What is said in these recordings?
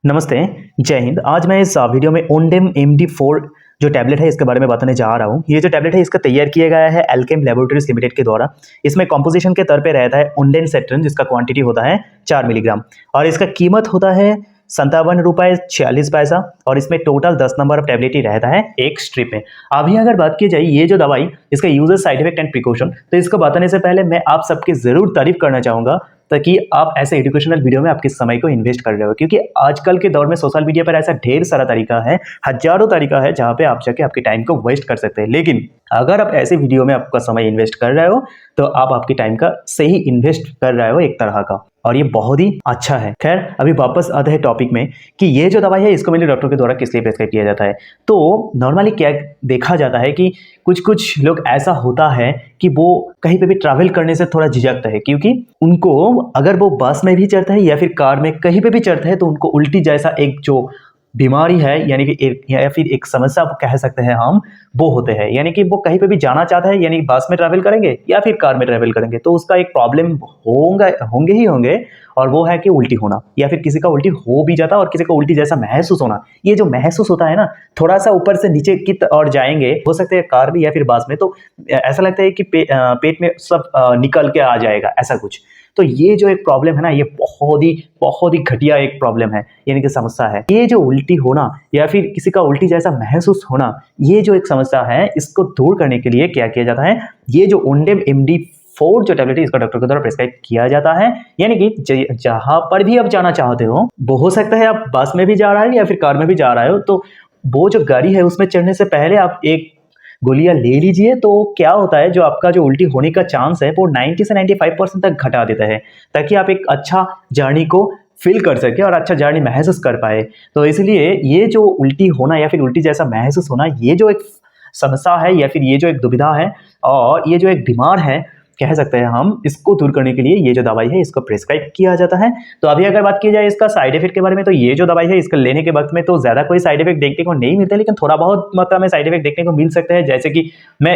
नमस्ते, जय हिंद। आज मैं इस वीडियो में ओंडेम MD4 जो टैबलेट है इसके बारे में बताने जा रहा हूँ। ये जो टैबलेट है इसका तैयार किया गया है अल्केम लैबोरेटरीज लिमिटेड के द्वारा। इसमें कॉम्पोजिशन के तौर पे रहता है ओंडेनसेट्रिन जिसका क्वांटिटी होता है 4 मिलीग्राम और इसका कीमत होता है 57 रुपये 46 पैसा और इसमें टोटल 10 नंबर ऑफ टैबलेट ही रहता है एक स्ट्रिप में। अभी अगर बात की जाए ये जो दवाई इसका uses side effect and precaution, तो इसको बताने से पहले मैं आप सबकी ज़रूर तारीफ करना चाहूँगा ताकि आप ऐसे एजुकेशनल वीडियो में आपके समय को इन्वेस्ट कर रहे हो, क्योंकि आजकल के दौर में सोशल मीडिया पर ऐसा ढेर सारा तरीका है, हजारों तरीका है जहाँ पे आप जाके आपके टाइम को वेस्ट कर सकते हैं। लेकिन अगर आप ऐसे वीडियो में आपका समय इन्वेस्ट कर रहे हो तो आप आपके टाइम का सही इन्वेस्ट कर रहे हो एक तरह का, और ये बहुत ही अच्छा है। खैर अभी वापस आते हैं टॉपिक में कि ये जो दवाई है इसको मेरे डॉक्टर के द्वारा किस लिए प्रेस्क्राइब किया जाता है। तो नॉर्मली क्या देखा जाता है कि कुछ लोग ऐसा होता है कि वो कहीं पे भी ट्रैवल करने से थोड़ा झिझकता है, क्योंकि उनको अगर वो बस में भी चढ़ता है या फिर कार में कहीं पे भी चढ़ता है तो उनको उल्टी जैसा एक जो बीमारी है यानी कि या फिर एक समस्या आप कह सकते हैं हम, वो होते हैं। यानी कि वो कहीं पे भी जाना चाहता है, यानी बस में ट्रैवल करेंगे या फिर कार में ट्रैवल करेंगे तो उसका एक प्रॉब्लम होंगे ही होंगे, और वो है कि उल्टी होना, या फिर किसी का उल्टी हो भी जाता है और किसी को उल्टी जैसा महसूस होना। ये जो महसूस होता है ना, थोड़ा सा ऊपर से नीचे की और जाएंगे, हो सकते हैं कार में या फिर बस में, तो ऐसा लगता है कि पेट में सब निकल के आ जाएगा ऐसा कुछ। तो ये जो एक प्रॉब्लम है ना, ये बहुत ही घटिया एक प्रॉब्लम है, यानी कि समस्या है। ये जो उल्टी होना या फिर किसी का उल्टी जैसा महसूस होना, ये जो एक समस्या है, इसको दूर करने के लिए क्या किया जाता है, ये जो ओंडेम MD4 जो टैबलेट है इसका डॉक्टर के द्वारा प्रेस्क्राइब किया जाता है। यानी कि जहां पर भी आप जाना चाहते हो, वो हो सकता है आप बस में भी जा रहे हो या फिर कार में भी जा रहे हो, तो वो जो गाड़ी है उसमें चढ़ने से पहले आप एक गोलियां ले लीजिए। तो क्या होता है, जो आपका जो उल्टी होने का चांस है वो 90 से 95% तक घटा देता है, ताकि आप एक अच्छा जर्नी को फील कर सके और अच्छा जर्नी महसूस कर पाए। तो इसलिए ये जो उल्टी होना या फिर उल्टी जैसा महसूस होना, ये जो एक समस्या है या फिर ये जो एक दुविधा है और ये जो एक बीमार है कह सकते हैं हम, इसको दूर करने के लिए ये जो दवाई है इसको प्रिस्क्राइब किया जाता है। तो अभी अगर बात की जाए इसका साइड इफेक्ट के बारे में, तो ये जो दवाई है इसको लेने के वक्त में तो ज़्यादा कोई साइड इफेक्ट देखने को नहीं मिलता, लेकिन थोड़ा बहुत मात्रा में साइड इफेक्ट देखने को मिल सकता है। जैसे कि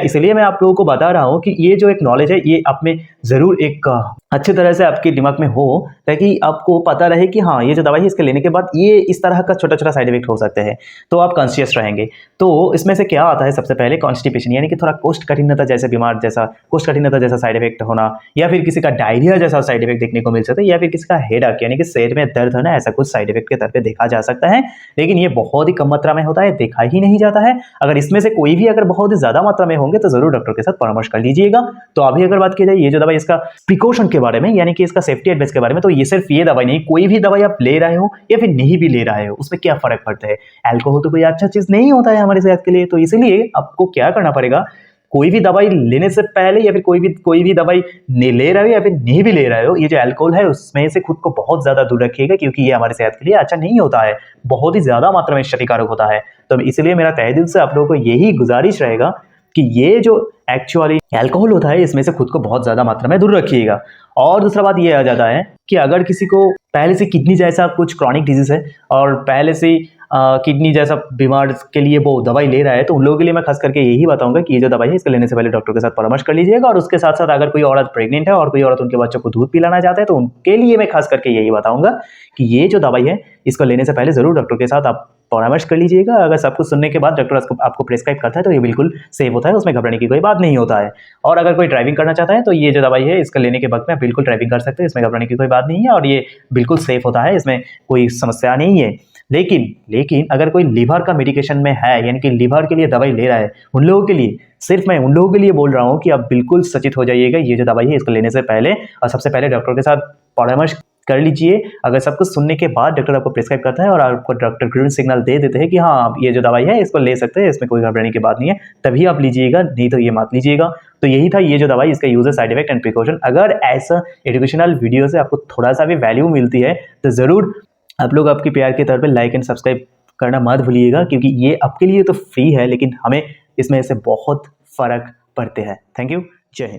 इसलिए मैं आप लोगों को बता रहा हूँ कि ये जो एक नॉलेज है ये आप में ज़रूर एक अच्छी तरह से आपके दिमाग में हो, ताकि आपको पता रहे कि हाँ ये जो दवाई है इसके लेने के बाद ये इस तरह का छोटा छोटा साइड इफेक्ट हो सकते हैं, तो आप कॉन्शियस रहेंगे। तो इसमें से क्या आता है, सबसे पहले कॉन्स्टिपेशन, यानी कि थोड़ा कोष्ठकाठिन्यता जैसे बीमार जैसा कोष्ठकाठिन्यता जैसा साइड इफेक्ट होना, या फिर किसी का डायरिया जैसा साइड इफेक्ट देखने को मिल सकता है, या फिर किसी का हेडेक यानी कि सिर में दर्द होना, ऐसा कुछ साइड इफेक्ट के तौर पे देखा जा सकता है। लेकिन ये बहुत ही कम मात्रा में होता है, देखा ही नहीं जाता है। अगर इसमें से कोई भी अगर बहुत ही ज्यादा मात्रा में होंगे तो जरूर डॉक्टर के साथ परामर्श कर लीजिएगा। तो अभी अगर बात की जाए ये जो दवाई इसका प्रिकॉशन के बारे में, यानी कि इसका सेफ्टी एडवाइस के बारे में, तो ये सिर्फ ये दवाई नहीं, कोई भी दवाई आप ले रहे हो या फिर नहीं भी ले रहे हो उसमें क्या फर्क पड़ता है। अल्कोहल तो कोई अच्छा चीज नहीं होता है हमारी सेहत के लिए, तो इसलिए आपको क्या करना पड़ेगा, कोई भी दवाई लेने से पहले या फिर कोई भी दवाई ले रहे हो या फिर नहीं भी ले रहे हो, ये जो अल्कोहल है उसमें से खुद को बहुत ज्यादा दूर रखिएगा, क्योंकि ये हमारे सेहत के लिए अच्छा नहीं होता है, बहुत ही ज्यादा मात्रा में क्षतिकारक होता है। तो इसलिए मेरा तहे दिल से आप लोगों को यही गुजारिश रहेगा कि ये जो एक्चुअली अल्कोहल होता है इसमें से खुद को बहुत ज्यादा मात्रा में दूर रखिएगा। और दूसरा बात ये आ जाता है कि अगर किसी को पहले से किडनी जैसा कुछ क्रॉनिक डिजीज है और पहले से किडनी जैसा बीमार के लिए वो दवाई ले रहा है, तो उन लोगों के लिए मैं खास करके यही बताऊंगा कि ये जो दवाई है इसको लेने से पहले डॉक्टर के साथ परामर्श कर लीजिएगा। और उसके साथ साथ अगर कोई औरत प्रेग्नेंट है और कोई औरत उनके बच्चों को दूध पिलाना चाहता है तो उनके लिए मैं खास करके यही बताऊंगा कि ये जो दवाई है इसको लेने से पहले जरूर डॉक्टर के साथ आप परामर्श कर लीजिएगा। अगर सब कुछ सुनने के बाद डॉक्टर आपको प्रेस्क्राइब करता है तो ये बिल्कुल सेफ होता है, उसमें घबराने की कोई बात नहीं होता है। और अगर कोई ड्राइविंग करना चाहता है तो ये जो दवाई है इसको लेने के वक्त में आप बिल्कुल ड्राइविंग कर सकते हैं, इसमें घबराने की कोई बात नहीं है और ये बिल्कुल सेफ होता है, इसमें कोई समस्या नहीं है। लेकिन अगर कोई लीवर का मेडिकेशन में है, यानी कि लीवर के लिए दवाई ले रहा है, उन लोगों के लिए, सिर्फ मैं उन लोगों के लिए बोल रहा हूँ कि आप बिल्कुल सचेत हो जाइएगा ये जो दवाई है इसको लेने से पहले, और सबसे पहले डॉक्टर के साथ परामर्श कर लीजिए। अगर सब कुछ सुनने के बाद डॉक्टर आपको प्रिस्क्राइब करता है और आपको डॉक्टर ग्रीन सिग्नल दे देते हैं कि हाँ आप ये जो दवाई है इसको ले सकते हैं, इसमें कोई घबराने की बात नहीं है, तभी आप लीजिएगा, नहीं तो ये मत लीजिएगा। तो यही था ये जो दवाई, इसका user side effect and precaution. अगर ऐसा एजुकेशनल वीडियो से आपको थोड़ा सा भी वैल्यू मिलती है तो जरूर आप लोग आपके प्यार के तौर पर लाइक एंड सब्सक्राइब करना मत भूलिएगा, क्योंकि ये आपके लिए तो फ्री है लेकिन हमें इसमें से बहुत फर्क पड़ते हैं। थैंक यू, जय हिंद।